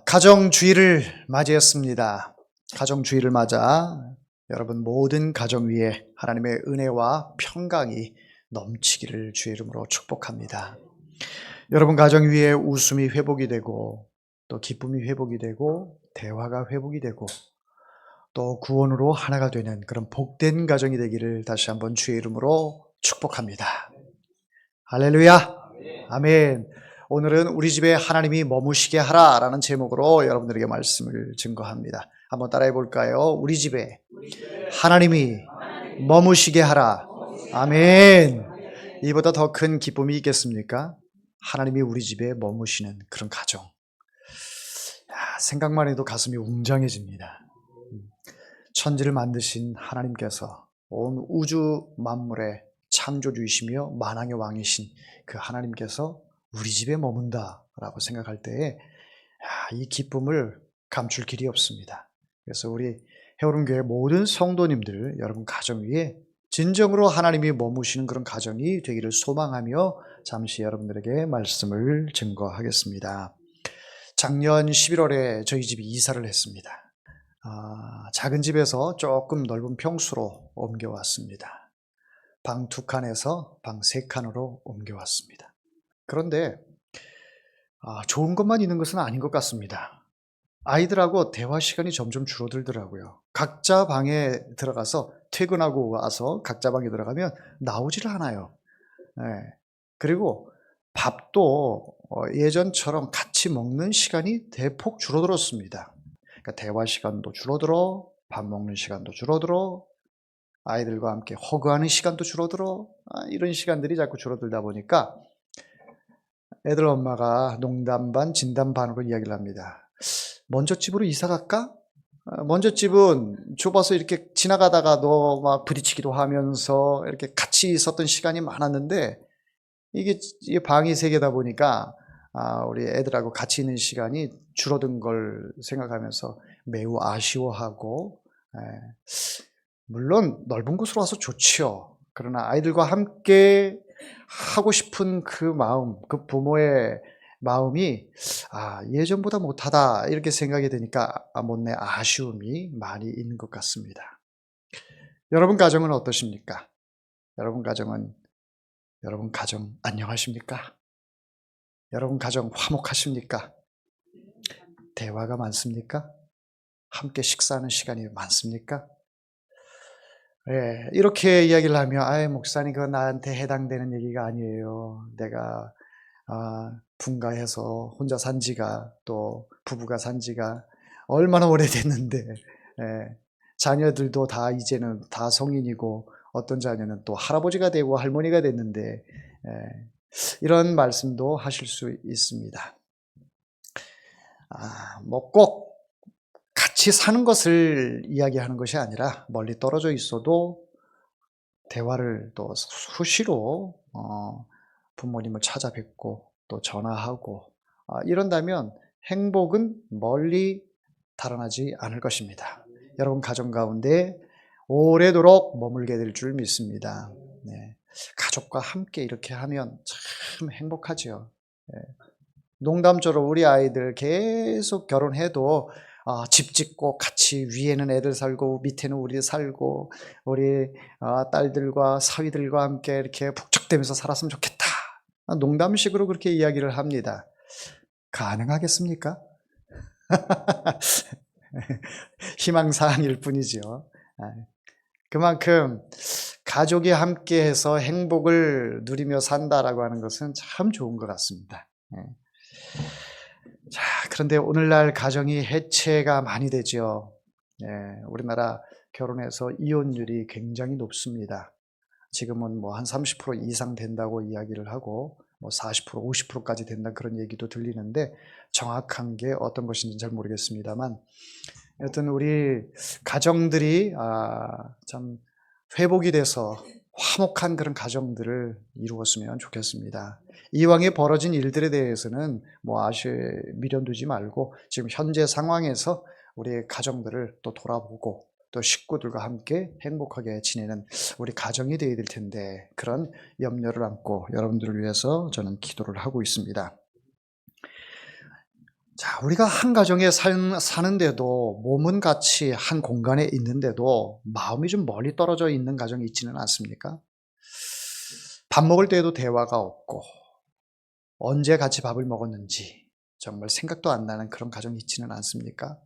가정주의를 맞이했습니다. 가정주의를 맞아 여러분 모든 가정 위에 하나님의 은혜와 평강이 넘치기를 주의 이름으로 축복합니다. 여러분 가정 위에 웃음이 회복이 되고 또 기쁨이 회복이 되고 대화가 회복이 되고 또 구원으로 하나가 되는 그런 복된 가정이 되기를 다시 한번 주의 이름으로 축복합니다. 할렐루야. 아멘. 오늘은 우리 집에 하나님이 머무시게 하라라는 제목으로 여러분들에게 말씀을 증거합니다. 한번 따라해 볼까요? 우리 집에 하나님이 머무시게 하라. 아멘. 이보다 더 큰 기쁨이 있겠습니까? 하나님이 우리 집에 머무시는 그런 가정. 생각만 해도 가슴이 웅장해집니다. 천지를 만드신 하나님께서 온 우주 만물의 창조주이시며 만왕의 왕이신 그 하나님께서 우리 집에 머문다라고 생각할 때에 이 기쁨을 감출 길이 없습니다. 그래서 우리 해오름교회 모든 성도님들 여러분 가정 위에 진정으로 하나님이 머무시는 그런 가정이 되기를 소망하며 잠시 여러분들에게 말씀을 증거하겠습니다. 작년 11월에 저희 집이 이사를 했습니다. 작은 집에서 조금 넓은 평수로 옮겨왔습니다. 방 2칸에서 방 3칸으로 옮겨왔습니다. 그런데 좋은 것만 있는 것은 아닌 것 같습니다. 아이들하고 대화 시간이 점점 줄어들더라고요. 각자 방에 들어가서 퇴근하고 와서 각자 방에 들어가면 나오지를 않아요. 네. 그리고 밥도 예전처럼 같이 먹는 시간이 대폭 줄어들었습니다. 그러니까 대화 시간도 줄어들어, 밥 먹는 시간도 줄어들어, 아이들과 함께 허그하는 시간도 줄어들어, 이런 시간들이 자꾸 줄어들다 보니까 애들 엄마가 농담 반 진담 반으로 이야기를 합니다. 먼저 집으로 이사 갈까? 먼저 집은 좁아서 이렇게 지나가다가도 막 부딪히기도 하면서 이렇게 같이 있었던 시간이 많았는데 이게 방이 3개다 보니까 우리 애들하고 같이 있는 시간이 줄어든 걸 생각하면서 매우 아쉬워하고, 물론 넓은 곳으로 와서 좋지요. 그러나 아이들과 함께 하고 싶은 그 마음, 그 부모의 마음이 예전보다 못하다 이렇게 생각이 되니까 못내 아쉬움이 많이 있는 것 같습니다. 여러분 가정은 어떠십니까? 여러분 가정 안녕하십니까? 여러분 가정 화목하십니까? 대화가 많습니까? 함께 식사하는 시간이 많습니까? 이렇게 이야기를 하면 목사님 그건 나한테 해당되는 얘기가 아니에요. 내가 분가해서 혼자 산 지가 또 부부가 산 지가 얼마나 오래됐는데 자녀들도 다 이제는 다 성인이고 어떤 자녀는 또 할아버지가 되고 할머니가 됐는데 이런 말씀도 하실 수 있습니다. 뭐 꼭 같이 사는 것을 이야기하는 것이 아니라 멀리 떨어져 있어도 대화를 또 수시로 부모님을 찾아뵙고 또 전화하고 이런다면 행복은 멀리 달아나지 않을 것입니다. 여러분 가정 가운데 오래도록 머물게 될 줄 믿습니다. 가족과 함께 이렇게 하면 참 행복하죠. 농담처럼 우리 아이들 계속 결혼해도 집 짓고 같이 위에는 애들 살고 밑에는 우리 살고 우리 딸들과 사위들과 함께 이렇게 북적대면서 살았으면 좋겠다. 농담식으로 그렇게 이야기를 합니다. 가능하겠습니까? 희망사항일 뿐이죠. 그만큼 가족이 함께해서 행복을 누리며 산다라고 하는 것은 참 좋은 것 같습니다. 자, 그런데 오늘날 가정이 해체가 많이 되죠. 우리나라 결혼해서 이혼율이 굉장히 높습니다. 지금은 뭐 한 30% 이상 된다고 이야기를 하고 뭐 40%, 50%까지 된다 그런 얘기도 들리는데 정확한 게 어떤 것인지 잘 모르겠습니다만 여튼 우리 가정들이 참 회복이 돼서 화목한 그런 가정들을 이루었으면 좋겠습니다. 이왕에 벌어진 일들에 대해서는 뭐 미련 두지 말고 지금 현재 상황에서 우리 가정들을 또 돌아보고 또 식구들과 함께 행복하게 지내는 우리 가정이 되어야 될 텐데 그런 염려를 안고 여러분들을 위해서 저는 기도를 하고 있습니다. 자, 우리가 한 가정에 사는데도 몸은 같이 한 공간에 있는데도 마음이 좀 멀리 떨어져 있는 가정이 있지는 않습니까? 밥 먹을 때에도 대화가 없고 언제 같이 밥을 먹었는지 정말 생각도 안 나는 그런 가정이 있지는 않습니까?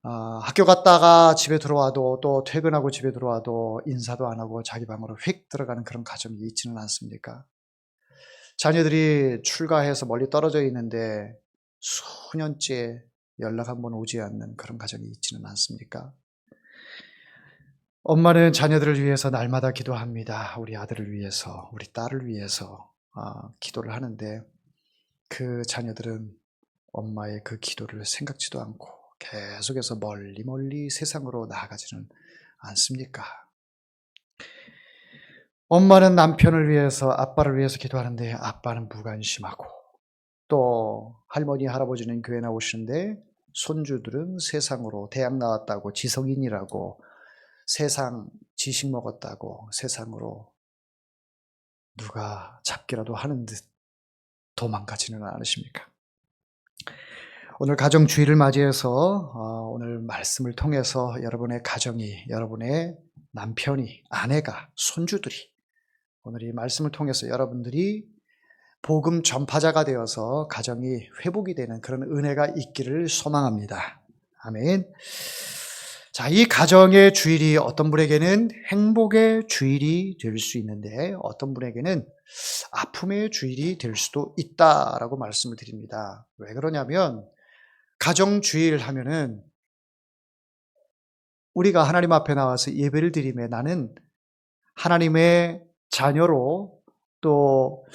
학교 갔다가 집에 들어와도 또 퇴근하고 집에 들어와도 인사도 안 하고 자기 방으로 휙 들어가는 그런 가정이 있지는 않습니까? 자녀들이 출가해서 멀리 떨어져 있는데 수년째 연락 한 번 오지 않는 그런 가정이 있지는 않습니까? 엄마는 자녀들을 위해서 날마다 기도합니다. 우리 아들을 위해서, 우리 딸을 위해서 기도를 하는데 그 자녀들은 엄마의 그 기도를 생각지도 않고 계속해서 멀리 멀리 세상으로 나아가지는 않습니까? 엄마는 남편을 위해서, 아빠를 위해서 기도하는데 아빠는 무관심하고, 또 할머니, 할아버지는 교회 나오시는데 손주들은 세상으로 대학 나왔다고 지성인이라고 세상 지식 먹었다고 세상으로 누가 잡기라도 하는 듯 도망가지는 않으십니까? 오늘 가정주의를 맞이해서 오늘 말씀을 통해서 여러분의 가정이, 여러분의 남편이, 아내가, 손주들이 오늘 이 말씀을 통해서 여러분들이 복음 전파자가 되어서 가정이 회복이 되는 그런 은혜가 있기를 소망합니다. 아멘. 자, 이 가정의 주일이 어떤 분에게는 행복의 주일이 될 수 있는데 어떤 분에게는 아픔의 주일이 될 수도 있다라고 말씀을 드립니다. 왜 그러냐면 가정 주일 하면은 우리가 하나님 앞에 나와서 예배를 드리며 나는 하나님의 자녀로 또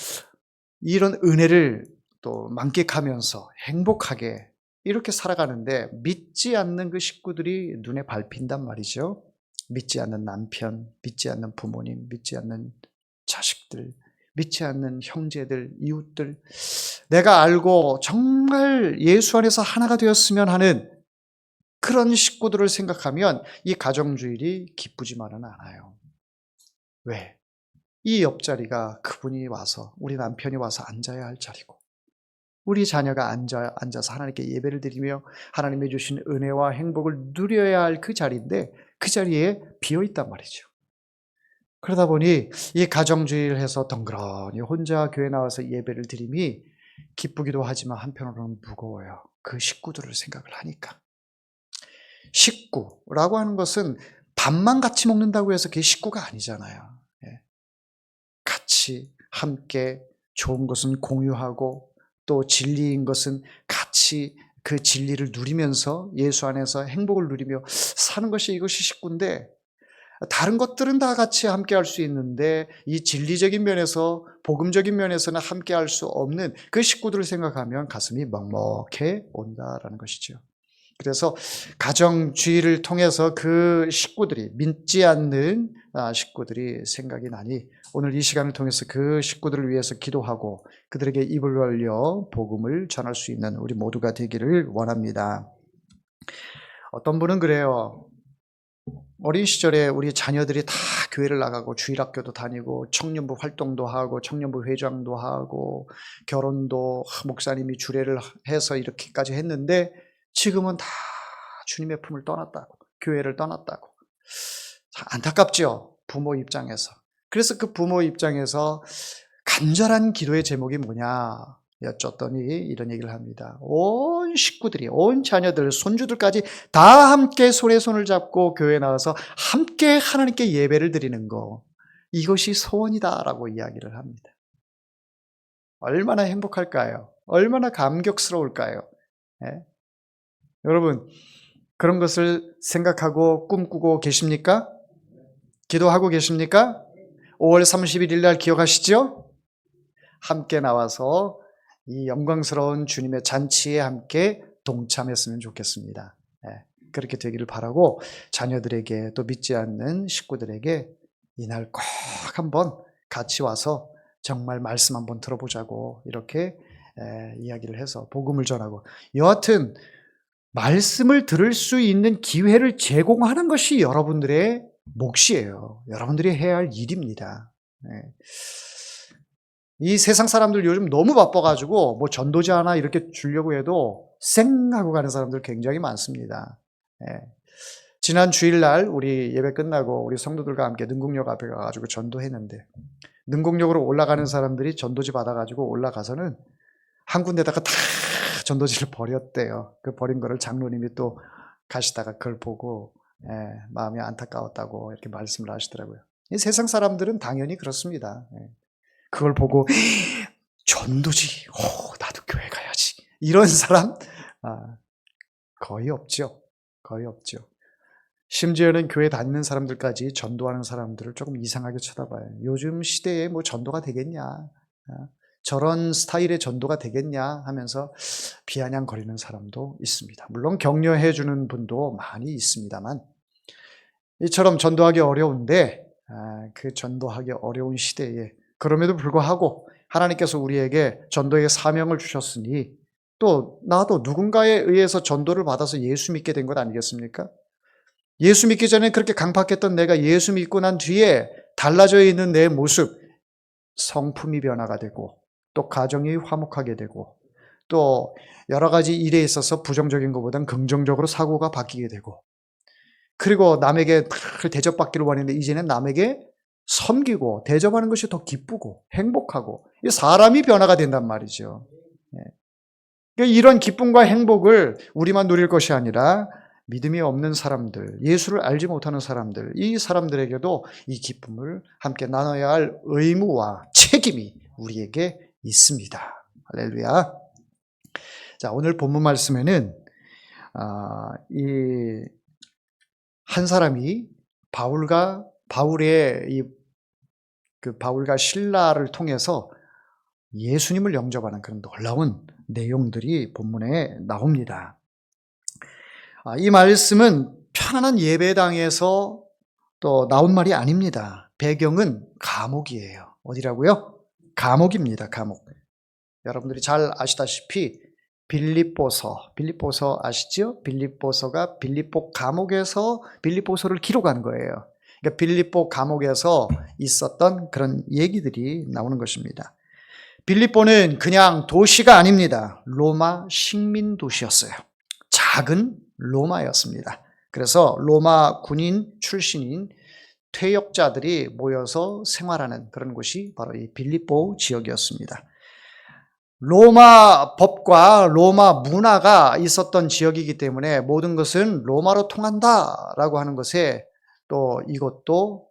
이런 은혜를 또 만끽하면서 행복하게 이렇게 살아가는데 믿지 않는 그 식구들이 눈에 밟힌단 말이죠. 믿지 않는 남편, 믿지 않는 부모님, 믿지 않는 자식들, 믿지 않는 형제들, 이웃들, 내가 알고 정말 예수 안에서 하나가 되었으면 하는 그런 식구들을 생각하면 이 가정주일이 기쁘지만은 않아요. 왜? 이 옆자리가 그분이 와서, 우리 남편이 와서 앉아야 할 자리고 우리 자녀가 앉아서 하나님께 예배를 드리며 하나님이 주신 은혜와 행복을 누려야 할 그 자리인데 그 자리에 비어있단 말이죠. 그러다 보니 이 가정주의를 해서 덩그러니 혼자 교회 나와서 예배를 드림이 기쁘기도 하지만 한편으로는 무거워요. 그 식구들을 생각을 하니까. 식구라고 하는 것은 밥만 같이 먹는다고 해서 그게 식구가 아니잖아요. 같이 함께 좋은 것은 공유하고 또 진리인 것은 같이 그 진리를 누리면서 예수 안에서 행복을 누리며 사는 것이 이것이 식구인데 다른 것들은 다 같이 함께 할 수 있는데 이 진리적인 면에서 복음적인 면에서는 함께 할 수 없는 그 식구들을 생각하면 가슴이 먹먹해 온다라는 것이죠. 그래서 가정주의를 통해서 그 식구들이 믿지 않는 식구들이 생각이 나니 오늘 이 시간을 통해서 그 식구들을 위해서 기도하고 그들에게 입을 벌려 복음을 전할 수 있는 우리 모두가 되기를 원합니다. 어떤 분은 그래요. 어린 시절에 우리 자녀들이 다 교회를 나가고 주일학교도 다니고 청년부 활동도 하고 청년부 회장도 하고 결혼도 목사님이 주례를 해서 이렇게까지 했는데 지금은 다 주님의 품을 떠났다고, 교회를 떠났다고. 안타깝죠, 부모 입장에서. 그래서 그 부모 입장에서 간절한 기도의 제목이 뭐냐 여쭸더니 이런 얘기를 합니다. 온 식구들이, 온 자녀들, 손주들까지 다 함께 손에 손을 잡고 교회에 나와서 함께 하나님께 예배를 드리는 거, 이것이 소원이다라고 이야기를 합니다. 얼마나 행복할까요? 얼마나 감격스러울까요? 네? 여러분, 그런 것을 생각하고 꿈꾸고 계십니까? 기도하고 계십니까? 5월 31일 날 기억하시죠? 함께 나와서 이 영광스러운 주님의 잔치에 함께 동참했으면 좋겠습니다. 그렇게 되기를 바라고 자녀들에게 또 믿지 않는 식구들에게 이날 꼭 한번 같이 와서 정말 말씀 한번 들어보자고 이렇게 이야기를 해서 복음을 전하고, 여하튼 말씀을 들을 수 있는 기회를 제공하는 것이 여러분들의 몫이에요. 여러분들이 해야 할 일입니다. 이 세상 사람들 요즘 너무 바빠가지고 뭐 전도지 하나 이렇게 주려고 해도 쌩하고 가는 사람들 굉장히 많습니다. 예. 지난 주일날 우리 예배 끝나고 우리 성도들과 함께 능곡역 앞에 가가지고 전도했는데, 능곡역으로 올라가는 사람들이 전도지 받아가지고 올라가서는 한 군데다가 다 전도지를 버렸대요. 그 버린 거를 장로님이 또 가시다가 그걸 보고 마음이 안타까웠다고 이렇게 말씀을 하시더라고요. 이 세상 사람들은 당연히 그렇습니다. 그걸 보고 전도지, 나도 교회 가야지, 이런 사람 거의 없죠. 거의 없죠. 심지어는 교회 다니는 사람들까지 전도하는 사람들을 조금 이상하게 쳐다봐요. 요즘 시대에 뭐 전도가 되겠냐, 저런 스타일의 전도가 되겠냐 하면서 비아냥거리는 사람도 있습니다. 물론 격려해 주는 분도 많이 있습니다만, 이처럼 전도하기 어려운데 그 전도하기 어려운 시대에 그럼에도 불구하고 하나님께서 우리에게 전도의 사명을 주셨으니, 또 나도 누군가에 의해서 전도를 받아서 예수 믿게 된 것 아니겠습니까? 예수 믿기 전에 그렇게 강팍했던 내가 예수 믿고 난 뒤에 달라져 있는 내 모습, 성품이 변화가 되고, 또 가정이 화목하게 되고, 또 여러 가지 일에 있어서 부정적인 것보다는 긍정적으로 사고가 바뀌게 되고, 그리고 남에게 대접받기를 원했는데 이제는 남에게 섬기고 대접하는 것이 더 기쁘고 행복하고, 사람이 변화가 된단 말이죠. 이런 기쁨과 행복을 우리만 누릴 것이 아니라 믿음이 없는 사람들, 예수를 알지 못하는 사람들, 이 사람들에게도 이 기쁨을 함께 나눠야 할 의무와 책임이 우리에게 있습니다. 할렐루야. 자, 오늘 본문 말씀에는 이 한 사람이 바울과 실라를 통해서 예수님을 영접하는 그런 놀라운 내용들이 본문에 나옵니다. 이 말씀은 편안한 예배당에서 또 나온 말이 아닙니다. 배경은 감옥이에요. 어디라고요? 감옥입니다. 감옥. 여러분들이 잘 아시다시피 빌립보서 아시죠? 빌립보서가 빌립보 감옥에서 빌립보서를 기록한 거예요. 그러니까 빌립보 감옥에서 있었던 그런 얘기들이 나오는 것입니다. 빌립보는 그냥 도시가 아닙니다. 로마 식민 도시였어요. 작은 로마였습니다. 그래서 로마 군인 출신인 퇴역자들이 모여서 생활하는 그런 곳이 바로 이 빌립보 지역이었습니다. 로마 법과 로마 문화가 있었던 지역이기 때문에 모든 것은 로마로 통한다라고 하는 것에 또 이것도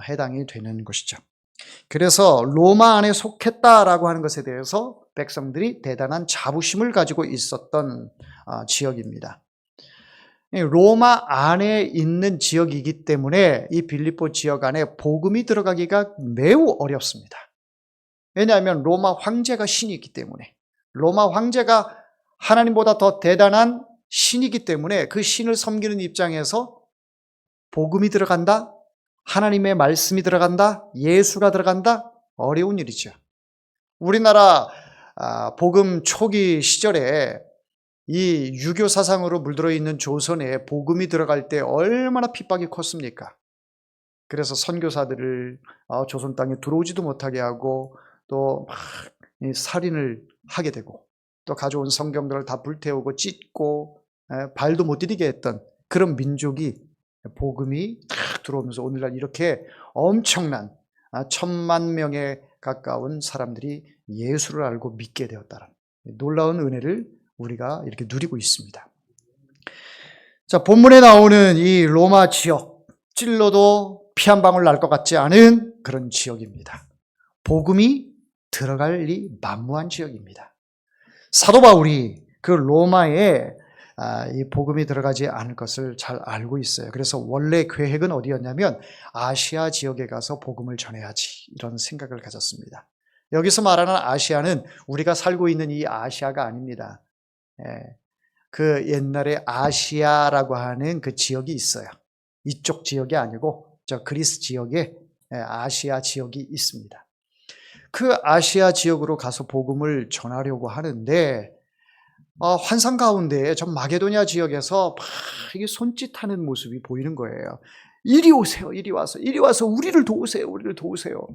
해당이 되는 것이죠. 그래서 로마 안에 속했다라고 하는 것에 대해서 백성들이 대단한 자부심을 가지고 있었던 지역입니다. 로마 안에 있는 지역이기 때문에 이 빌립보 지역 안에 복음이 들어가기가 매우 어렵습니다. 왜냐하면 로마 황제가 신이기 때문에, 로마 황제가 하나님보다 더 대단한 신이기 때문에 그 신을 섬기는 입장에서 복음이 들어간다, 하나님의 말씀이 들어간다, 예수가 들어간다, 어려운 일이죠. 우리나라 복음 초기 시절에 이 유교 사상으로 물들어 있는 조선에 복음이 들어갈 때 얼마나 핍박이 컸습니까? 그래서 선교사들을 조선 땅에 들어오지도 못하게 하고 또 막 살인을 하게 되고, 또 가져온 성경들을 다 불태우고 찢고 발도 못 디디게 했던 그런 민족이 복음이 탁 들어오면서 오늘날 이렇게 엄청난 10,000,000명에 가까운 사람들이 예수를 알고 믿게 되었다는 놀라운 은혜를 우리가 이렇게 누리고 있습니다. 자, 본문에 나오는 이 로마 지역, 찔러도 피 한 방울 날 것 같지 않은 그런 지역입니다. 복음이 들어갈 리 만무한 지역입니다. 사도 바울이 그 로마에 이 복음이 들어가지 않을 것을 잘 알고 있어요. 그래서 원래 계획은 어디였냐면 아시아 지역에 가서 복음을 전해야지, 이런 생각을 가졌습니다. 여기서 말하는 아시아는 우리가 살고 있는 이 아시아가 아닙니다. 그 옛날에 아시아라고 하는 그 지역이 있어요. 이쪽 지역이 아니고 저 그리스 지역에 아시아 지역이 있습니다. 그 아시아 지역으로 가서 복음을 전하려고 하는데 환상 가운데 저 마게도냐 지역에서 막 이게 손짓하는 모습이 보이는 거예요. 이리 오세요, 이리 와서 우리를 도우세요, 우리를 도우세요.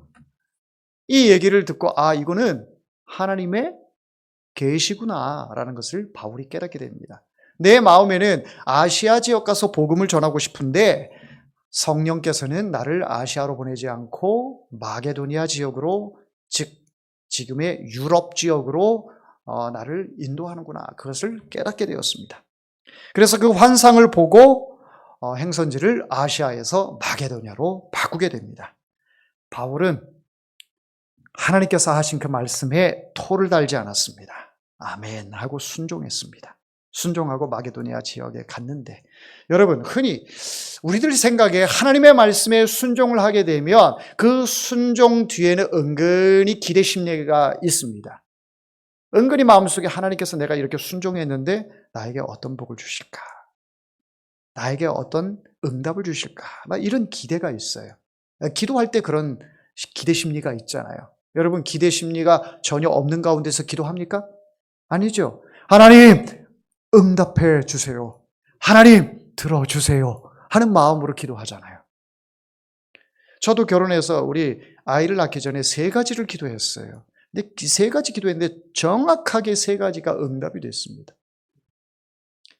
이 얘기를 듣고 이거는 하나님의 계시구나라는 것을 바울이 깨닫게 됩니다. 내 마음에는 아시아 지역 가서 복음을 전하고 싶은데 성령께서는 나를 아시아로 보내지 않고 마게도니아 지역으로, 즉 지금의 유럽 지역으로 나를 인도하는구나. 그것을 깨닫게 되었습니다. 그래서 그 환상을 보고 행선지를 아시아에서 마게도니아로 바꾸게 됩니다. 바울은 하나님께서 하신 그 말씀에 토를 달지 않았습니다. 아멘 하고 순종했습니다. 순종하고 마게도니아 지역에 갔는데, 여러분, 흔히 우리들 생각에 하나님의 말씀에 순종을 하게 되면 그 순종 뒤에는 은근히 기대 심리가 있습니다. 은근히 마음속에 하나님께서 내가 이렇게 순종했는데 나에게 어떤 복을 주실까? 나에게 어떤 응답을 주실까? 막 이런 기대가 있어요. 기도할 때 그런 기대 심리가 있잖아요. 여러분, 기대 심리가 전혀 없는 가운데서 기도합니까? 아니죠. 하나님, 응답해 주세요. 하나님, 들어주세요. 하는 마음으로 기도하잖아요. 저도 결혼해서 우리 아이를 낳기 전에 3가지를 기도했어요. 근데 3가지 기도했는데 정확하게 3가지가 응답이 됐습니다.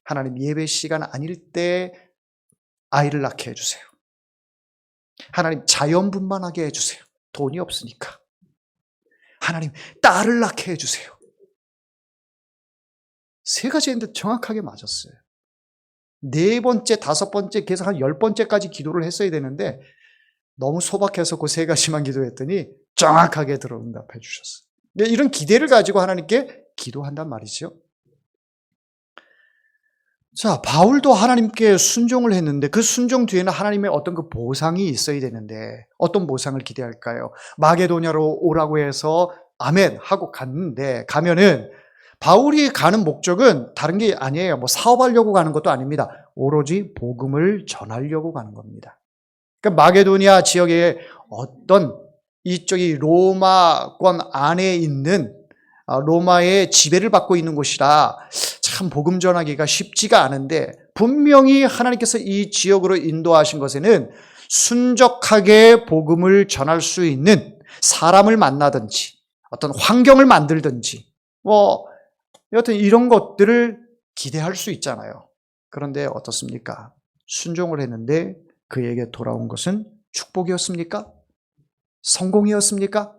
하나님, 예배 시간 아닐 때 아이를 낳게 해주세요. 하나님, 자연분만하게 해주세요. 돈이 없으니까. 하나님, 딸을 낳게 해주세요. 3가지 했는데 정확하게 맞았어요. 4번째, 5번째, 계속 한 10번째까지 기도를 했어야 되는데 너무 소박해서 그 3가지만 기도했더니 정확하게 들어 응답해 주셨어요. 이런 기대를 가지고 하나님께 기도한단 말이죠. 자, 바울도 하나님께 순종을 했는데 그 순종 뒤에는 하나님의 어떤 그 보상이 있어야 되는데 어떤 보상을 기대할까요? 마게도냐로 오라고 해서 아멘 하고 갔는데, 가면은 바울이 가는 목적은 다른 게 아니에요. 뭐 사업하려고 가는 것도 아닙니다. 오로지 복음을 전하려고 가는 겁니다. 그러니까 마게도니아 지역에 어떤 이쪽이 로마권 안에 있는 로마의 지배를 받고 있는 곳이라 참 복음 전하기가 쉽지가 않은데, 분명히 하나님께서 이 지역으로 인도하신 것에는 순적하게 복음을 전할 수 있는 사람을 만나든지 어떤 환경을 만들든지 여하튼 이런 것들을 기대할 수 있잖아요. 그런데 어떻습니까? 순종을 했는데 그에게 돌아온 것은 축복이었습니까? 성공이었습니까?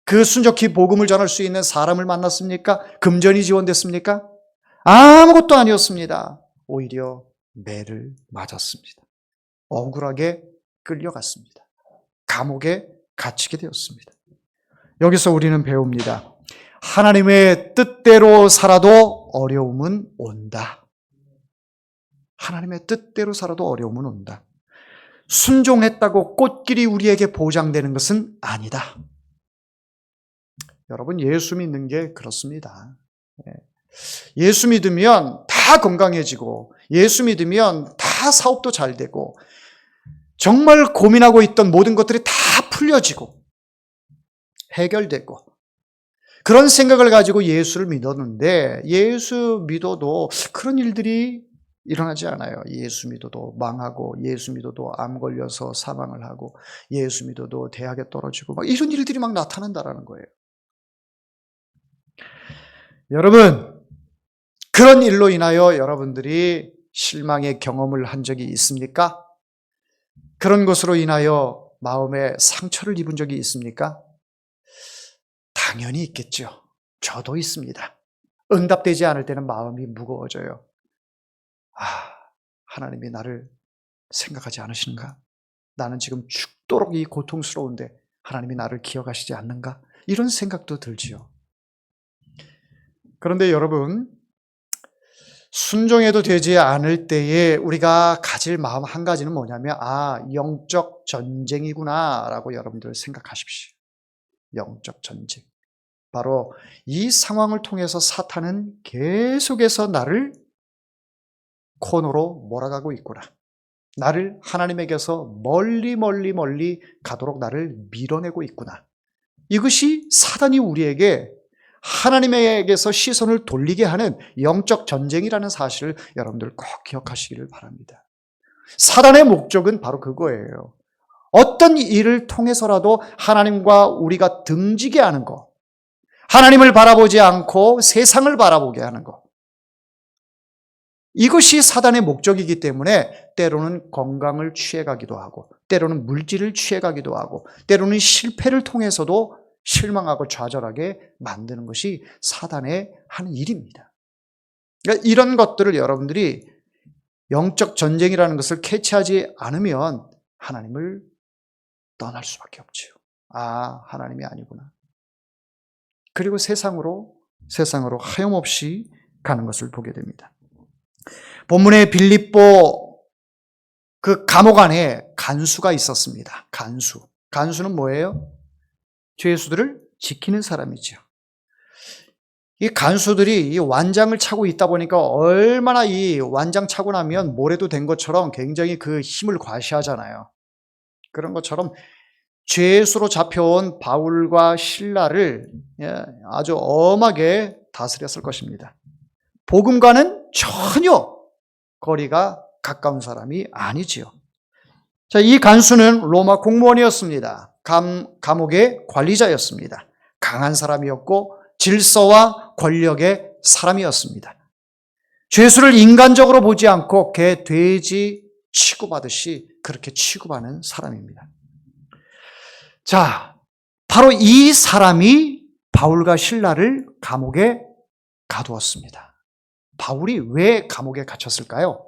그 순적히 복음을 전할 수 있는 사람을 만났습니까? 금전이 지원됐습니까? 아무것도 아니었습니다. 오히려 매를 맞았습니다. 억울하게 끌려갔습니다. 감옥에 갇히게 되었습니다. 여기서 우리는 배웁니다. 하나님의 뜻대로 살아도 어려움은 온다. 하나님의 뜻대로 살아도 어려움은 온다. 순종했다고 꽃길이 우리에게 보장되는 것은 아니다. 여러분, 예수 믿는 게 그렇습니다. 예수 믿으면 다 건강해지고, 예수 믿으면 다 사업도 잘 되고, 정말 고민하고 있던 모든 것들이 다 풀려지고 해결되고, 그런 생각을 가지고 예수를 믿었는데, 예수 믿어도 그런 일들이 일어나지 않아요. 예수 믿어도 망하고, 예수 믿어도 암 걸려서 사망을 하고, 예수 믿어도 대학에 떨어지고, 막 이런 일들이 막 나타난다라는 거예요. 여러분, 그런 일로 인하여 여러분들이 실망의 경험을 한 적이 있습니까? 그런 것으로 인하여 마음에 상처를 입은 적이 있습니까? 당연히 있겠죠. 저도 있습니다. 응답되지 않을 때는 마음이 무거워져요. 하나님이 나를 생각하지 않으시는가? 나는 지금 죽도록 이 고통스러운데 하나님이 나를 기억하시지 않는가? 이런 생각도 들지요. 그런데 여러분, 순종해도 되지 않을 때에 우리가 가질 마음 한 가지는 뭐냐면, 영적 전쟁이구나 라고 여러분들 생각하십시오. 영적 전쟁. 바로 이 상황을 통해서 사탄은 계속해서 나를 코너로 몰아가고 있구나. 나를 하나님에게서 멀리 가도록 나를 밀어내고 있구나. 이것이 사단이 우리에게 하나님에게서 시선을 돌리게 하는 영적 전쟁이라는 사실을 여러분들 꼭 기억하시기를 바랍니다. 사단의 목적은 바로 그거예요. 어떤 일을 통해서라도 하나님과 우리가 등지게 하는 것, 하나님을 바라보지 않고 세상을 바라보게 하는 것, 이것이 사단의 목적이기 때문에 때로는 건강을 취해가기도 하고, 때로는 물질을 취해가기도 하고, 때로는 실패를 통해서도 실망하고 좌절하게 만드는 것이 사단의 하는 일입니다. 그러니까 이런 것들을 여러분들이 영적 전쟁이라는 것을 캐치하지 않으면 하나님을 떠날 수밖에 없죠. 아, 하나님이 아니구나. 그리고 세상으로 하염없이 가는 것을 보게 됩니다. 본문의 빌립보 그 감옥 안에 간수가 있었습니다. 간수는 뭐예요? 죄수들을 지키는 사람이죠. 이 간수들이 이 완장을 차고 있다 보니까 얼마나 이 완장 차고 나면 모래도 된 것처럼 굉장히 그 힘을 과시하잖아요. 그런 것처럼 죄수로 잡혀온 바울과 실라를 아주 엄하게 다스렸을 것입니다. 복음과는 전혀 거리가 가까운 사람이 아니지요. 자, 이 간수는 로마 공무원이었습니다. 감옥의 관리자였습니다. 강한 사람이었고 질서와 권력의 사람이었습니다. 죄수를 인간적으로 보지 않고 개, 돼지 취급하듯이 그렇게 취급하는 사람입니다. 자, 바로 이 사람이 바울과 실라를 감옥에 가두었습니다. 바울이 왜 감옥에 갇혔을까요?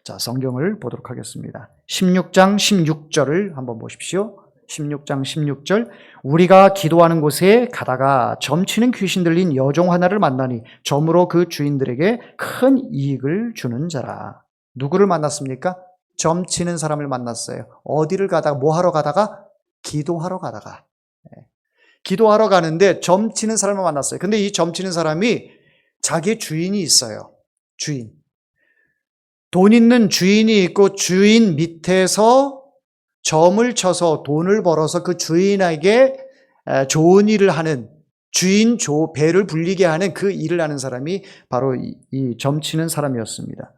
자, 성경을 보도록 하겠습니다. 16장 16절을 한번 보십시오. 16장 16절, 우리가 기도하는 곳에 가다가 점치는 귀신 들린 여종 하나를 만나니 점으로 그 주인들에게 큰 이익을 주는 자라. 누구를 만났습니까? 점치는 사람을 만났어요. 어디를 가다가, 뭐 하러 가다가? 기도하러 가다가. 기도하러 가는데 점치는 사람을 만났어요. 근데 이 점치는 사람이 자기 주인이 있어요. 주인. 돈 있는 주인이 있고 주인 밑에서 점을 쳐서 돈을 벌어서 그 주인에게 좋은 일을 하는, 주인 배를 불리게 하는 그 일을 하는 사람이 바로 이 점치는 사람이었습니다.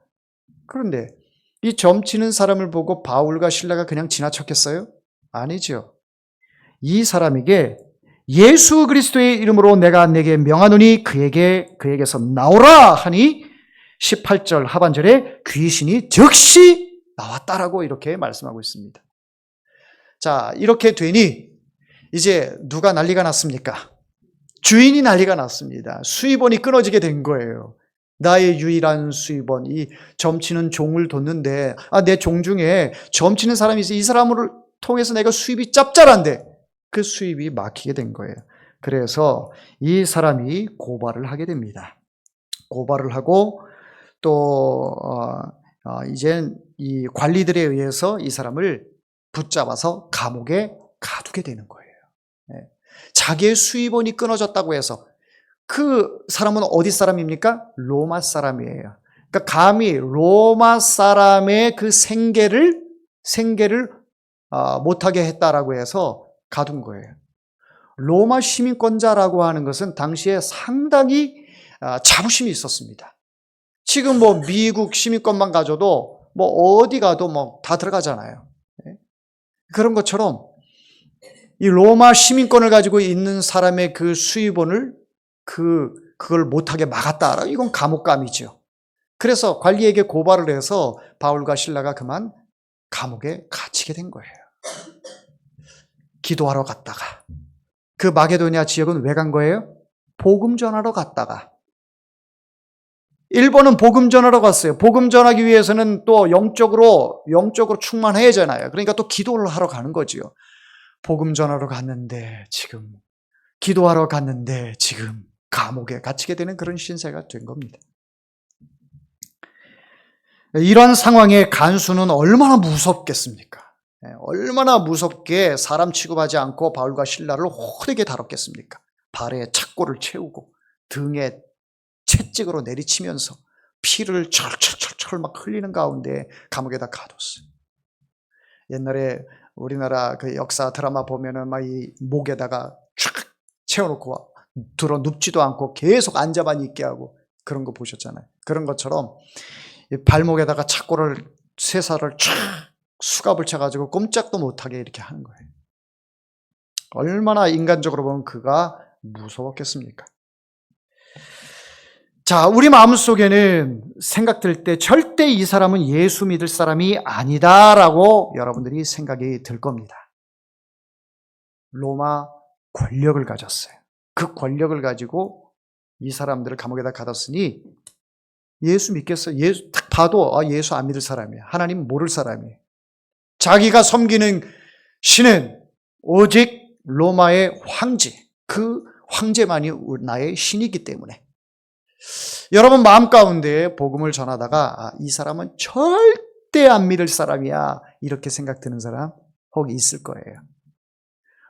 그런데 이 점치는 사람을 보고 바울과 실라가 그냥 지나쳤겠어요? 아니죠. 이 사람에게 예수 그리스도의 이름으로 내가 내게 명하노니 그에게서 나오라 하니 18절 하반절에 귀신이 즉시 나왔다라고 이렇게 말씀하고 있습니다. 자, 이렇게 되니 이제 누가 난리가 났습니까? 주인이 난리가 났습니다. 수입원이 끊어지게 된 거예요. 나의 유일한 수입원, 이 점치는 종을 뒀는데 내 종 중에 점치는 사람이 있어. 이 사람을 통해서 내가 수입이 짭짤한데 그 수입이 막히게 된 거예요. 그래서 이 사람이 고발을 하게 됩니다. 고발을 하고 또 이제 이 관리들에 의해서 이 사람을 붙잡아서 감옥에 가두게 되는 거예요. 자기의 수입원이 끊어졌다고 해서, 그 사람은 어디 사람입니까? 로마 사람이에요. 그러니까 감히 로마 사람의 그 생계를 못하게 했다라고 해서 가둔 거예요. 로마 시민권자라고 하는 것은 당시에 상당히 자부심이 있었습니다. 지금 뭐 미국 시민권만 가져도 뭐 어디 가도 뭐 다 들어가잖아요. 그런 것처럼 이 로마 시민권을 가지고 있는 사람의 그 수입원을 그걸 못하게 막았다. 이건 감옥감이죠. 그래서 관리에게 고발을 해서 바울과 실라가 그만 감옥에 갇히게 된 거예요. 기도하러 갔다가, 그 마게도니아 지역은 왜 간 거예요? 복음 전하러 갔다가. 일본은 복음 전하러 갔어요. 복음 전하기 위해서는 또 영적으로 충만해야 하잖아요. 그러니까 또 기도를 하러 가는 거지요. 복음 전하러 갔는데 지금, 기도하러 갔는데 지금 감옥에 갇히게 되는 그런 신세가 된 겁니다. 이런 상황에 간수는 얼마나 무섭겠습니까? 얼마나 무섭게 사람 취급하지 않고 바울과 실라를 호되게 다뤘겠습니까? 발에 착고를 채우고 등에 채찍으로 내리치면서 피를 철철철철 막 흘리는 가운데 감옥에다 가뒀어요. 옛날에 우리나라 그 역사 드라마 보면은 막 이 목에다가 촥 채워놓고 들어 눕지도 않고 계속 앉아만 있게 하고 그런 거 보셨잖아요. 그런 것처럼 발목에다가 착고를 쇠사를 촥 수갑을 쳐가지고 꼼짝도 못하게 이렇게 하는 거예요. 얼마나 인간적으로 보면 그가 무서웠겠습니까? 자, 우리 마음속에는 생각들 때 절대 이 사람은 예수 믿을 사람이 아니다라고 여러분들이 생각이 들 겁니다. 로마 권력을 가졌어요. 그 권력을 가지고 이 사람들을 감옥에다 가뒀으니 예수 믿겠어요? 예수 딱 봐도 예수 안 믿을 사람이야. 하나님 모를 사람이에요. 자기가 섬기는 신은 오직 로마의 황제, 그 황제만이 나의 신이기 때문에 여러분 마음 가운데 복음을 전하다가 이 사람은 절대 안 믿을 사람이야 이렇게 생각드는 사람 혹 있을 거예요.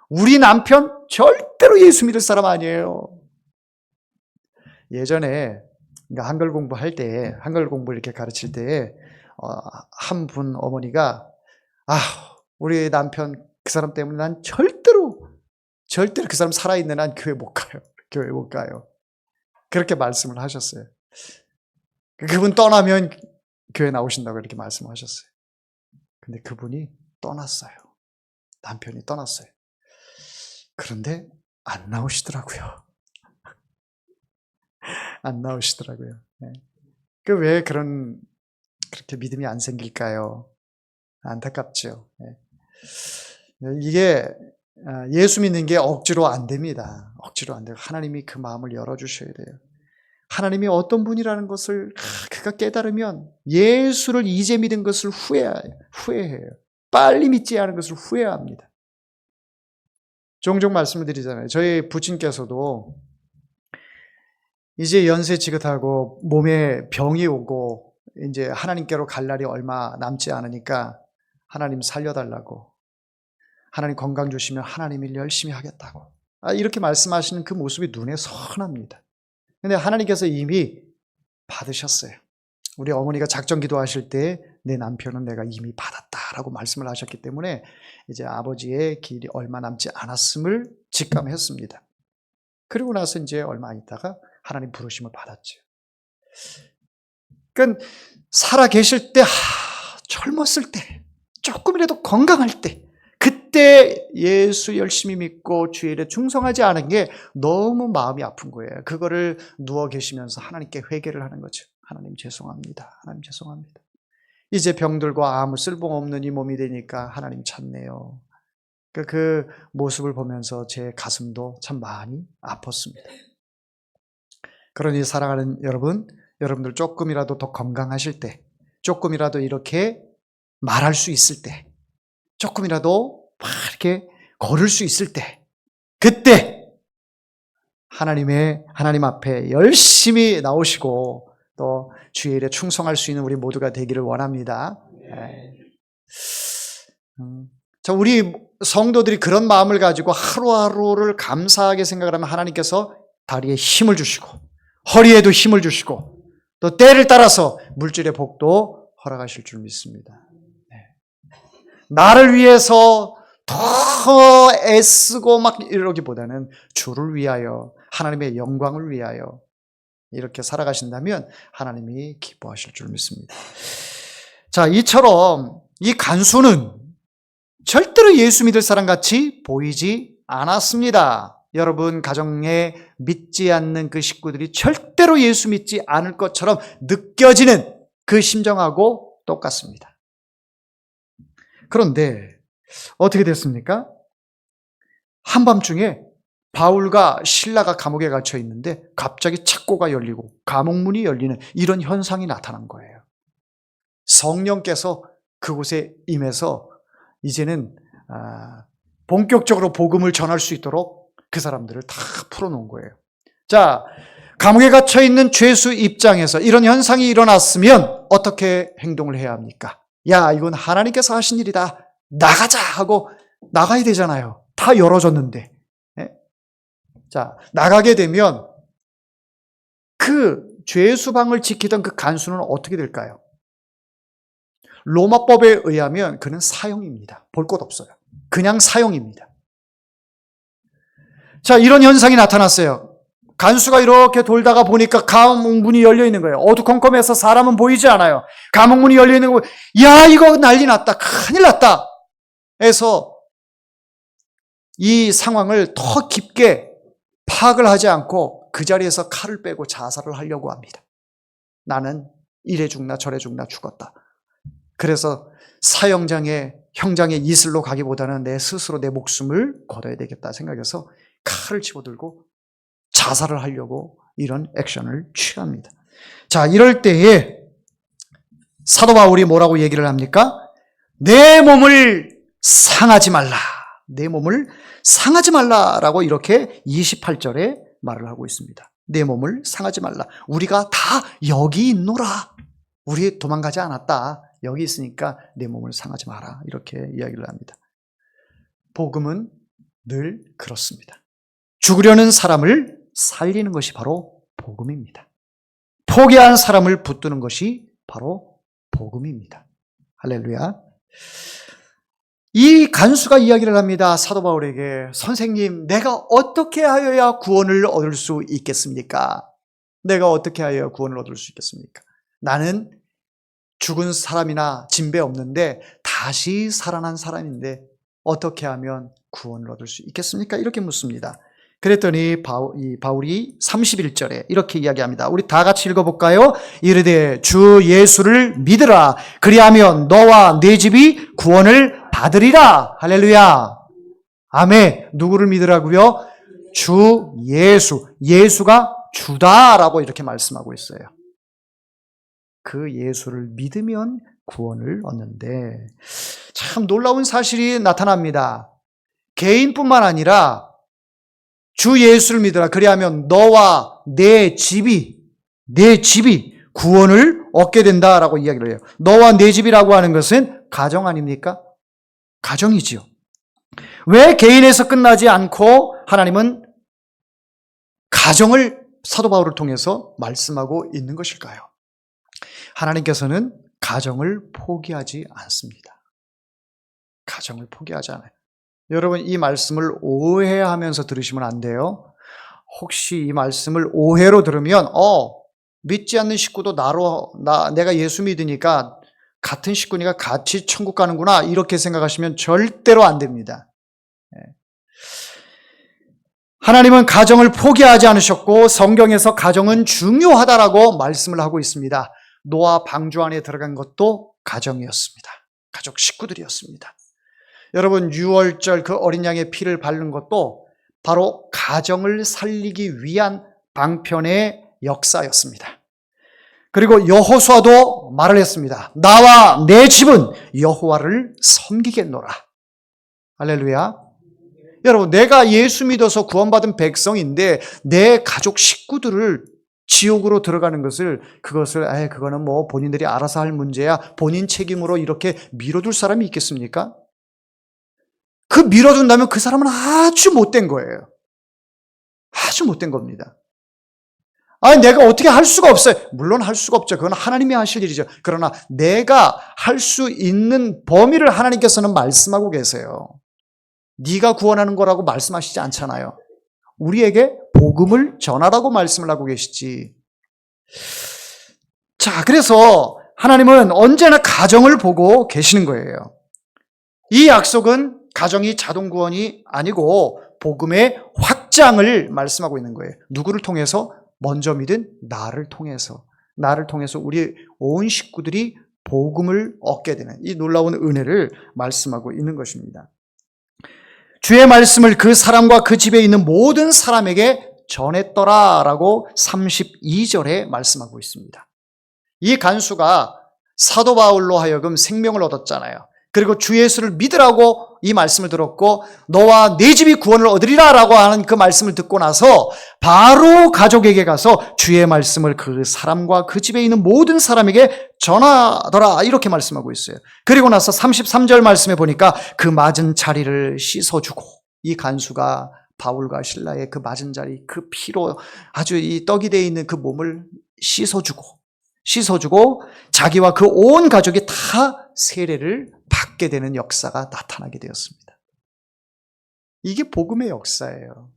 우리 남편 절대로 예수 믿을 사람 아니에요. 예전에 한글 공부할 때, 한글 공부 이렇게 가르칠 때 한 분 어머니가 우리 남편 그 사람 때문에 난 절대로 그 사람 살아있는 한 교회 못 가요. 교회 못 가요. 그렇게 말씀을 하셨어요. 그분 떠나면 교회 나오신다고 이렇게 말씀하셨어요. 근데 그분이 떠났어요. 남편이 떠났어요. 그런데 안 나오시더라고요. 안 나오시더라고요. 그 왜 그렇게 믿음이 안 생길까요? 안타깝죠. 이게 예수 믿는 게 억지로 안 됩니다. 억지로 안 돼요. 하나님이 그 마음을 열어주셔야 돼요. 하나님이 어떤 분이라는 것을 그가 깨달으면 예수를 이제 믿은 것을 후회해요. 빨리 믿지 않은 것을 후회합니다. 종종 말씀을 드리잖아요. 저희 부친께서도 이제 연세 지긋하고 몸에 병이 오고 이제 하나님께로 갈 날이 얼마 남지 않으니까 하나님 살려달라고, 하나님 건강 주시면 하나님 일 열심히 하겠다고 이렇게 말씀하시는 그 모습이 눈에 선합니다. 근데 하나님께서 이미 받으셨어요. 우리 어머니가 작정 기도하실 때 내 남편은 내가 이미 받았다라고 말씀을 하셨기 때문에 이제 아버지의 길이 얼마 남지 않았음을 직감했습니다. 그리고 나서 이제 얼마 안 있다가 하나님 부르심을 받았죠. 그러니까 살아 계실 때, 젊었을 때, 조금이라도 건강할 때, 그때 예수 열심히 믿고 주의 일에 충성하지 않은 게 너무 마음이 아픈 거예요. 그거를 누워 계시면서 하나님께 회개를 하는 거죠. 하나님 죄송합니다. 하나님 죄송합니다. 이제 병들과 아무 쓸모없는 이 몸이 되니까 하나님 찾네요. 그 모습을 보면서 제 가슴도 참 많이 아팠습니다. 그러니 사랑하는 여러분들 조금이라도 더 건강하실 때, 조금이라도 이렇게 말할 수 있을 때, 조금이라도 막 이렇게 걸을 수 있을 때, 그때 하나님 앞에 열심히 나오시고 또 주의 일에 충성할 수 있는 우리 모두가 되기를 원합니다. 자, 우리 성도들이 그런 마음을 가지고 하루하루를 감사하게 생각을 하면 하나님께서 다리에 힘을 주시고 허리에도 힘을 주시고 또 때를 따라서 물질의 복도 허락하실 줄 믿습니다. 나를 위해서 더 애쓰고 막 이러기보다는 주를 위하여, 하나님의 영광을 위하여 이렇게 살아가신다면 하나님이 기뻐하실 줄 믿습니다. 자, 이처럼 이 간수는 절대로 예수 믿을 사람 같이 보이지 않았습니다. 여러분 가정에 믿지 않는 그 식구들이 절대로 예수 믿지 않을 것처럼 느껴지는 그 심정하고 똑같습니다. 그런데 어떻게 됐습니까? 한밤중에 바울과 실라가 감옥에 갇혀 있는데 갑자기 창고가 열리고 감옥문이 열리는 이런 현상이 나타난 거예요. 성령께서 그곳에 임해서 이제는 본격적으로 복음을 전할 수 있도록 그 사람들을 다 풀어놓은 거예요. 자, 감옥에 갇혀 있는 죄수 입장에서 이런 현상이 일어났으면 어떻게 행동을 해야 합니까? 야, 이건 하나님께서 하신 일이다. 나가자 하고 나가야 되잖아요. 다 열어줬는데. 자, 나가게 되면 그 죄수방을 지키던 그 간수는 어떻게 될까요? 로마법에 의하면 그는 사형입니다. 볼 것 없어요. 그냥 사형입니다. 자, 이런 현상이 나타났어요. 간수가 이렇게 돌다가 보니까 감옥문이 열려 있는 거예요. 어두컴컴해서 사람은 보이지 않아요. 감옥문이 열려 있는 거, 야, 이거 난리 났다. 큰일 났다. 해서 이 상황을 더 깊게 파악을 하지 않고 그 자리에서 칼을 빼고 자살을 하려고 합니다. 나는 이래 죽나 저래 죽나 죽었다. 그래서 형장의 이슬로 가기보다는 내 스스로 내 목숨을 걸어야 되겠다 생각해서 칼을 집어들고 자살을 하려고 이런 액션을 취합니다. 자, 이럴 때에 사도 바울이 뭐라고 얘기를 합니까? 내 몸을 상하지 말라. 내 몸을 상하지 말라라고 이렇게 28절에 말을 하고 있습니다. 내 몸을 상하지 말라. 우리가 다 여기 있노라. 우리 도망가지 않았다. 여기 있으니까 내 몸을 상하지 마라. 이렇게 이야기를 합니다. 복음은 늘 그렇습니다. 죽으려는 사람을 살리는 것이 바로 복음입니다. 포기한 사람을 붙드는 것이 바로 복음입니다. 할렐루야. 이 간수가 이야기를 합니다. 사도 바울에게, 선생님, 내가 어떻게 하여야 구원을 얻을 수 있겠습니까? 내가 어떻게 하여야 구원을 얻을 수 있겠습니까? 나는 죽은 사람이나 진배 없는데 다시 살아난 사람인데 어떻게 하면 구원을 얻을 수 있겠습니까? 이렇게 묻습니다. 그랬더니 바울이 31절에 이렇게 이야기합니다. 우리 다 같이 읽어볼까요? 이르되 주 예수를 믿으라. 그리하면 너와 네 집이 구원을 받으리라. 할렐루야. 아멘. 누구를 믿으라고요? 주 예수. 예수가 주다라고 이렇게 말씀하고 있어요. 그 예수를 믿으면 구원을 얻는데 참 놀라운 사실이 나타납니다. 개인뿐만 아니라 주 예수를 믿으라. 그리하면 너와 내 집이 구원을 얻게 된다라고 이야기를 해요. 너와 내 집이라고 하는 것은 가정 아닙니까? 가정이지요. 왜 개인에서 끝나지 않고 하나님은 가정을 사도 바울을 통해서 말씀하고 있는 것일까요? 하나님께서는 가정을 포기하지 않습니다. 가정을 포기하지 않아요. 여러분, 이 말씀을 오해하면서 들으시면 안 돼요. 혹시 이 말씀을 오해로 들으면 믿지 않는 식구도 내가 예수 믿으니까 같은 식구니까 같이 천국 가는구나 이렇게 생각하시면 절대로 안 됩니다. 하나님은 가정을 포기하지 않으셨고 성경에서 가정은 중요하다라고 말씀을 하고 있습니다. 노아 방주 안에 들어간 것도 가정이었습니다. 가족 식구들이었습니다. 여러분, 유월절 그 어린 양의 피를 바른 것도 바로 가정을 살리기 위한 방편의 역사였습니다. 그리고 여호수아도 말을 했습니다. 나와 내 집은 여호와를 섬기겠노라. 할렐루야. 여러분, 내가 예수 믿어서 구원받은 백성인데 내 가족 식구들을 지옥으로 들어가는 그거는 뭐 본인들이 알아서 할 문제야. 본인 책임으로 이렇게 밀어둘 사람이 있겠습니까? 그 밀어둔다면 그 사람은 아주 못된 거예요. 아주 못된 겁니다. 내가 어떻게 할 수가 없어요. 물론 할 수가 없죠. 그건 하나님이 하실 일이죠. 그러나 내가 할 수 있는 범위를 하나님께서는 말씀하고 계세요. 네가 구원하는 거라고 말씀하시지 않잖아요. 우리에게 복음을 전하라고 말씀을 하고 계시지. 자, 그래서 하나님은 언제나 가정을 보고 계시는 거예요. 이 약속은 가정이 자동 구원이 아니고 복음의 확장을 말씀하고 있는 거예요. 누구를 통해서? 먼저 믿은 나를 통해서 우리 온 식구들이 복음을 얻게 되는 이 놀라운 은혜를 말씀하고 있는 것입니다. 주의 말씀을 그 사람과 그 집에 있는 모든 사람에게 전했더라라고 32절에 말씀하고 있습니다. 이 간수가 사도 바울로 하여금 생명을 얻었잖아요. 그리고 주 예수를 믿으라고 이 말씀을 들었고 너와 네 집이 구원을 얻으리라라고 하는 그 말씀을 듣고 나서 바로 가족에게 가서 주의 말씀을 그 사람과 그 집에 있는 모든 사람에게 전하더라 이렇게 말씀하고 있어요. 그리고 나서 33절 말씀에 보니까 그 맞은 자리를 씻어주고 이 간수가 바울과 실라의 그 맞은 자리 그 피로 아주 이 떡이 되어 있는 그 몸을 씻어주고 자기와 그 온 가족이 다 세례를 받게 되는 역사가 나타나게 되었습니다. 이게 복음의 역사예요.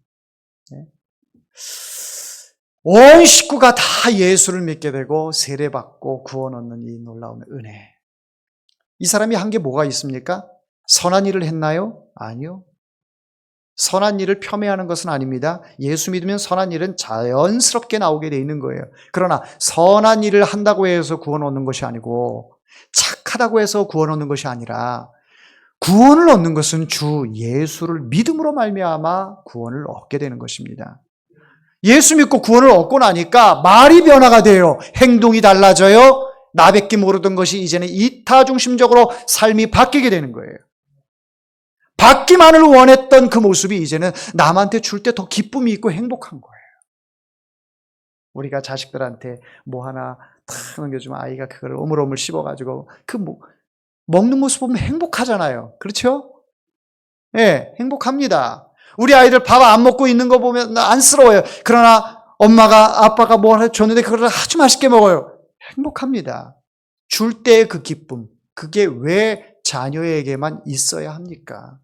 온 식구가 다 예수를 믿게 되고 세례받고 구원 얻는 이 놀라운 은혜. 이 사람이 한 게 뭐가 있습니까? 선한 일을 했나요? 아니요. 선한 일을 폄훼하는 것은 아닙니다. 예수 믿으면 선한 일은 자연스럽게 나오게 돼 있는 거예요. 그러나 선한 일을 한다고 해서 구원 얻는 것이 아니고 착하다고 해서 구원 얻는 것이 아니라 구원을 얻는 것은 주 예수를 믿음으로 말미암아 구원을 얻게 되는 것입니다. 예수 믿고 구원을 얻고 나니까 말이 변화가 돼요. 행동이 달라져요. 나밖에 모르던 것이 이제는 이타중심적으로 삶이 바뀌게 되는 거예요. 받기만을 원했던 그 모습이 이제는 남한테 줄 때 더 기쁨이 있고 행복한 거예요. 우리가 자식들한테 뭐 하나 탁 넘겨주면 아이가 그걸 오물오물 씹어가지고 먹는 모습 보면 행복하잖아요. 그렇죠? 예, 행복합니다. 우리 아이들 밥 안 먹고 있는 거 보면 안쓰러워요. 그러나 엄마가 아빠가 뭐 하나 줬는데 그걸 아주 맛있게 먹어요. 행복합니다. 줄 때의 그 기쁨, 그게 왜 자녀에게만 있어야 합니까?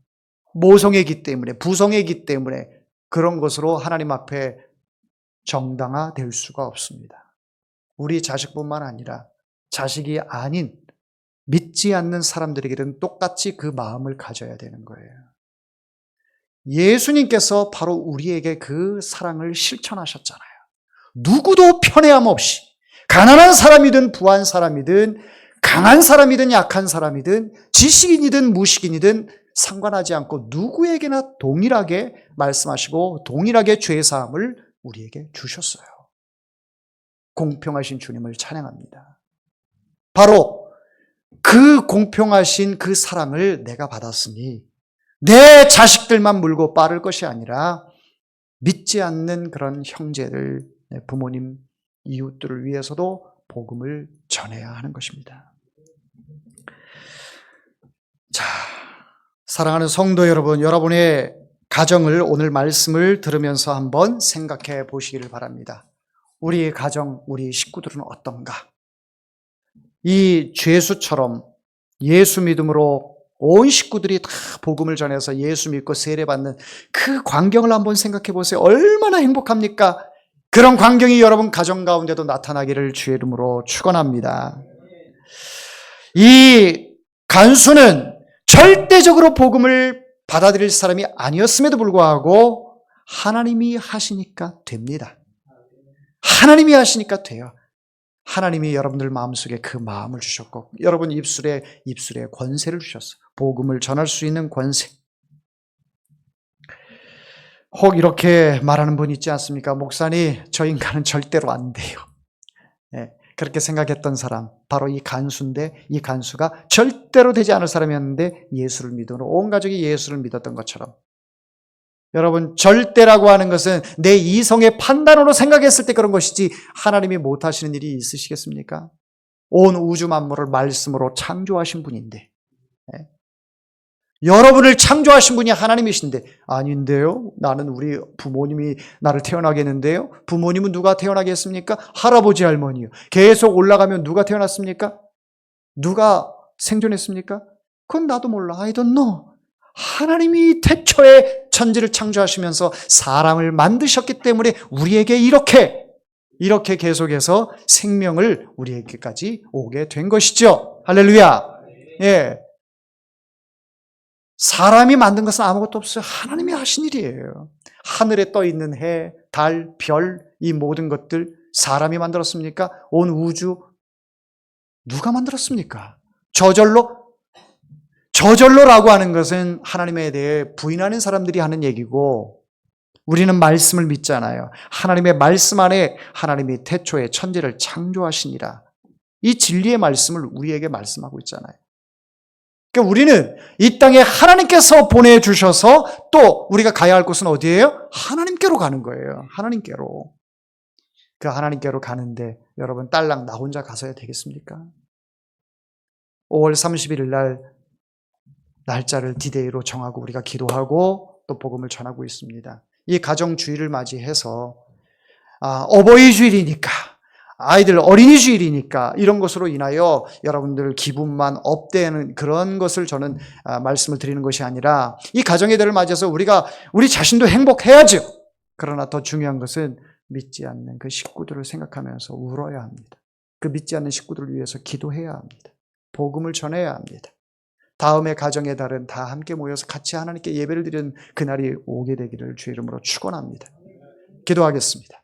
모성애기 때문에, 부성애기 때문에 그런 것으로 하나님 앞에 정당화될 수가 없습니다. 우리 자식뿐만 아니라 자식이 아닌 믿지 않는 사람들에게는 똑같이 그 마음을 가져야 되는 거예요. 예수님께서 바로 우리에게 그 사랑을 실천하셨잖아요. 누구도 편애함 없이 가난한 사람이든 부한 사람이든 강한 사람이든 약한 사람이든 지식인이든 무식인이든 상관하지 않고 누구에게나 동일하게 말씀하시고 동일하게 죄사함을 우리에게 주셨어요. 공평하신 주님을 찬양합니다. 바로 그 공평하신 그 사랑을 내가 받았으니 내 자식들만 물고 빠를 것이 아니라 믿지 않는 그런 형제들, 부모님, 이웃들을 위해서도 복음을 전해야 하는 것입니다. 자, 사랑하는 성도 여러분, 여러분의 가정을 오늘 말씀을 들으면서 한번 생각해 보시기를 바랍니다. 우리 가정, 우리 식구들은 어떤가? 이 죄수처럼 예수 믿음으로 온 식구들이 다 복음을 전해서 예수 믿고 세례받는 그 광경을 한번 생각해 보세요. 얼마나 행복합니까? 그런 광경이 여러분 가정 가운데도 나타나기를 주의 이름으로 축원합니다. 이 간수는 절대적으로 복음을 받아들일 사람이 아니었음에도 불구하고 하나님이 하시니까 됩니다. 하나님이 하시니까 돼요. 하나님이 여러분들 마음속에 그 마음을 주셨고 여러분 입술에 권세를 주셨어요. 복음을 전할 수 있는 권세. 혹 이렇게 말하는 분 있지 않습니까? 목사님, 저 인간은 절대로 안 돼요. 네, 그렇게 생각했던 사람 바로 이 간수인데 이 간수가 절대로 되지 않을 사람이었는데 예수를 믿으므로 온 가족이 예수를 믿었던 것처럼 여러분 절대라고 하는 것은 내 이성의 판단으로 생각했을 때 그런 것이지 하나님이 못하시는 일이 있으시겠습니까? 온 우주 만물을 말씀으로 창조하신 분인데 네? 여러분을 창조하신 분이 하나님이신데 아닌데요? 나는 우리 부모님이 나를 태어나게 했는데요? 부모님은 누가 태어나게 했습니까? 할아버지 할머니요. 계속 올라가면 누가 태어났습니까? 누가 생존했습니까? 그건 나도 몰라. I don't know. 하나님이 태초에 천지를 창조하시면서 사람을 만드셨기 때문에 우리에게 이렇게 계속해서 생명을 우리에게까지 오게 된 것이죠. 할렐루야. 예. 사람이 만든 것은 아무것도 없어요. 하나님이 하신 일이에요. 하늘에 떠 있는 해, 달, 별, 이 모든 것들 사람이 만들었습니까? 온 우주 누가 만들었습니까? 저절로라고 하는 것은 하나님에 대해 부인하는 사람들이 하는 얘기고 우리는 말씀을 믿잖아요. 하나님의 말씀 안에 하나님이 태초에 천지를 창조하시니라. 이 진리의 말씀을 우리에게 말씀하고 있잖아요. 그러니까 우리는 이 땅에 하나님께서 보내주셔서 또 우리가 가야 할 곳은 어디예요? 하나님께로 가는 거예요. 하나님께로. 그 하나님께로 가는데 여러분 딸랑 나 혼자 가서야 되겠습니까? 5월 31일 날 날짜를 디데이로 정하고 우리가 기도하고 또 복음을 전하고 있습니다. 이 가정주일을 맞이해서 어버이주일이니까 아이들 어린이주일이니까 이런 것으로 인하여 여러분들 기분만 업되는 그런 것을 저는 말씀을 드리는 것이 아니라 이 가정의 달을 맞이해서 우리 자신도 행복해야죠. 그러나 더 중요한 것은 믿지 않는 그 식구들을 생각하면서 울어야 합니다. 그 믿지 않는 식구들을 위해서 기도해야 합니다. 복음을 전해야 합니다. 다음에 가정의 달은 다 함께 모여서 같이 하나님께 예배를 드리는 그날이 오게 되기를 주의 이름으로 축원합니다. 기도하겠습니다.